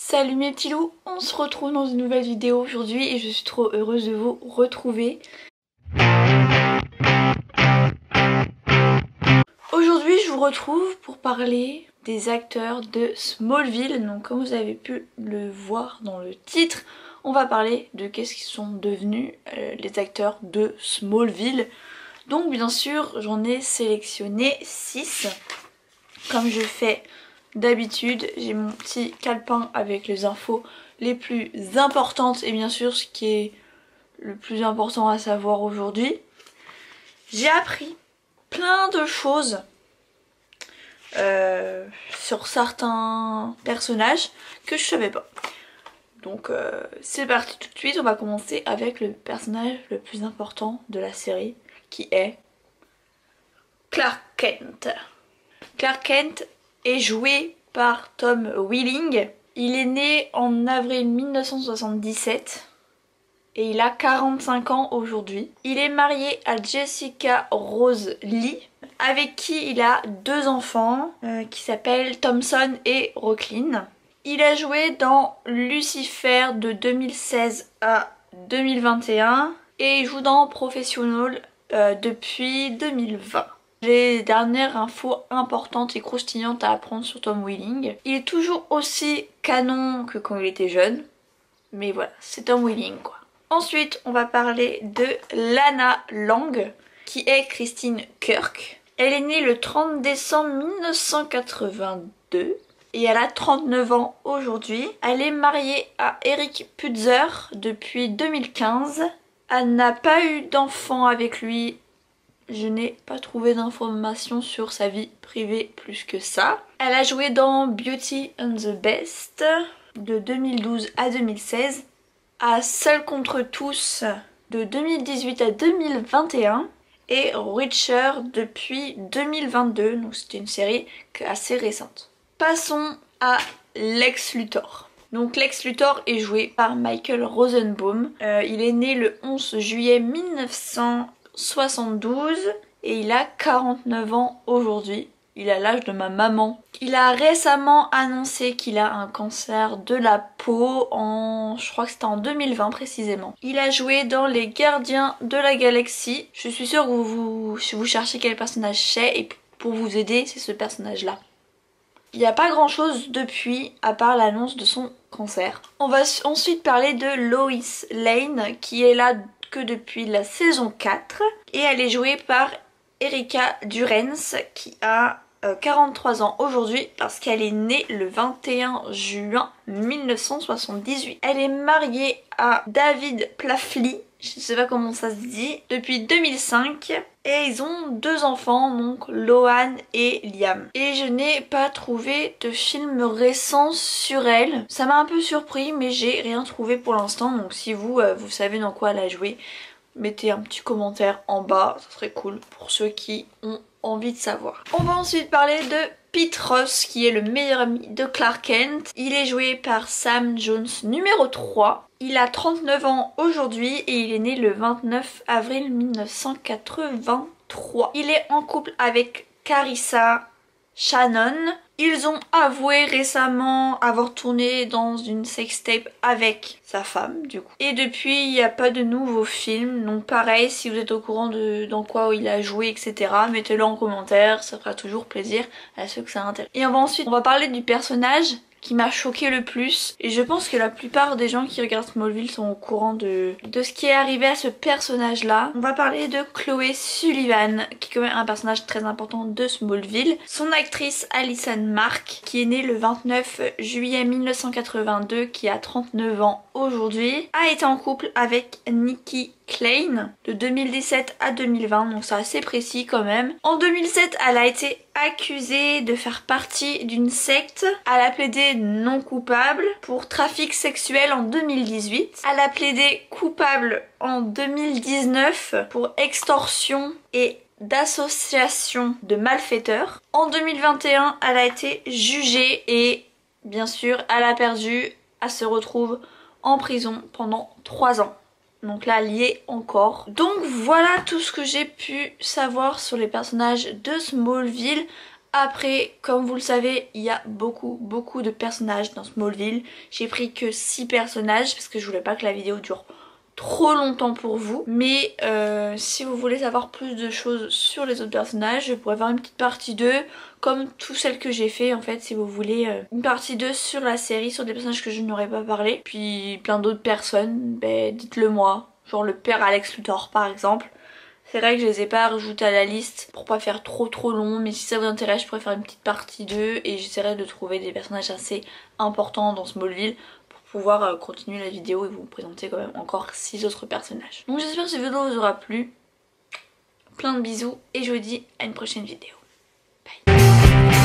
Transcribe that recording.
Salut mes petits loups, on se retrouve dans une nouvelle vidéo aujourd'hui et je suis trop heureuse de vous retrouver. Aujourd'hui je vous retrouve pour parler des acteurs de Smallville. Donc comme vous avez pu le voir dans le titre, on va parler de qu'est-ce qu'ils sont devenus les acteurs de Smallville. Donc bien sûr j'en ai sélectionné 6 comme je fais d'habitude. J'ai mon petit calepin avec les infos les plus importantes et bien sûr ce qui est le plus important à savoir aujourd'hui. J'ai appris plein de choses sur certains personnages que je savais pas. Donc c'est parti tout de suite, on va commencer avec le personnage le plus important de la série qui est Clark Kent. Clark Kent est joué par Tom Welling. Il est né en avril 1977 et il a 45 ans aujourd'hui. Il est marié à Jessica Rose Lee avec qui il a 2 enfants qui s'appellent Thompson et Rocklin. Il a joué dans Lucifer de 2016 à 2021 et il joue dans Professional depuis 2020. Les dernières infos importantes et croustillantes à apprendre sur Tom Welling. Il est toujours aussi canon que quand il était jeune. Mais voilà, c'est Tom Welling quoi. Ensuite, on va parler de Lana Lang, qui est Christine Kirk. Elle est née le 30 décembre 1982 et elle a 39 ans aujourd'hui. Elle est mariée à Eric Putzer depuis 2015. Elle n'a pas eu d'enfant avec lui. Je n'ai pas trouvé d'informations sur sa vie privée plus que ça. Elle a joué dans Beauty and the Beast de 2012 à 2016, à Seul contre tous de 2018 à 2021 et Reacher depuis 2022, donc c'était une série assez récente. Passons à Lex Luthor. Donc Lex Luthor est joué par Michael Rosenbaum. Il est né le 11 juillet 1972 et il a 49 ans aujourd'hui. Il a l'âge de ma maman. Il a récemment annoncé qu'il a un cancer de la peau je crois que c'était en 2020 précisément. Il a joué dans Les Gardiens de la Galaxie. Je suis sûre que si vous cherchez quel personnage c'est, et pour vous aider, c'est ce personnage là. Il n'y a pas grand chose depuis à part l'annonce de son cancer. On va ensuite parler de Lois Lane qui est là que depuis la saison 4 et elle est jouée par Erika Durance qui a 43 ans aujourd'hui parce qu'elle est née le 21 juin 1978. Elle est mariée à David Plafly, je sais pas comment ça se dit, depuis 2005 et ils ont 2 enfants, donc Lohan et Liam. Et je n'ai pas trouvé de film récent sur elle. Ça m'a un peu surpris mais j'ai rien trouvé pour l'instant, donc si vous savez dans quoi elle a joué, mettez un petit commentaire en bas, ça serait cool pour ceux qui ont envie de savoir. On va ensuite parler de Pete Ross qui est le meilleur ami de Clark Kent. Il est joué par Sam Jones numéro 3. Il a 39 ans aujourd'hui et il est né le 29 avril 1983. Il est en couple avec Carissa Shannon. Ils ont avoué récemment avoir tourné dans une sextape avec sa femme du coup. Et depuis il n'y a pas de nouveaux films. Donc pareil, si vous êtes au courant de dans quoi il a joué etc, mettez-le en commentaire, ça fera toujours plaisir à ceux que ça intéresse. Et on va parler du personnage qui m'a choqué le plus et je pense que la plupart des gens qui regardent Smallville sont au courant de ce qui est arrivé à ce personnage là. On va parler de Chloé Sullivan qui est quand même un personnage très important de Smallville. Son actrice Alison Mark qui est née le 29 juillet 1982, qui a 39 ans aujourd'hui, a été en couple avec Nikki Klein de 2017 à 2020, donc c'est assez précis quand même. En 2007, elle a été accusée de faire partie d'une secte. Elle a plaidé non coupable pour trafic sexuel en 2018. Elle a plaidé coupable en 2019 pour extorsion et d'association de malfaiteurs. En 2021, elle a été jugée et bien sûr, elle a perdu. Elle se retrouve en prison pendant 3 ans. Donc là, lié encore. Donc voilà tout ce que j'ai pu savoir sur les personnages de Smallville. Après, comme vous le savez, il y a beaucoup de personnages dans Smallville. J'ai pris que 6 personnages parce que je voulais pas que la vidéo dure trop longtemps pour vous. Mais si vous voulez savoir plus de choses sur les autres personnages, je pourrais faire une petite partie 2 comme toutes celles que j'ai fait en fait. Si vous voulez une partie 2 sur la série, sur des personnages que je n'aurais pas parlé, puis plein d'autres personnes, ben dites-le moi. Genre le père Alex Luthor par exemple. C'est vrai que je les ai pas rajoutés à la liste pour pas faire trop long, mais si ça vous intéresse je pourrais faire une petite partie 2 et j'essaierai de trouver des personnages assez importants dans Smallville pour pouvoir continuer la vidéo et vous présenter quand même encore 6 autres personnages. Donc j'espère que cette vidéo vous aura plu. Plein de bisous et je vous dis à une prochaine vidéo. Bye.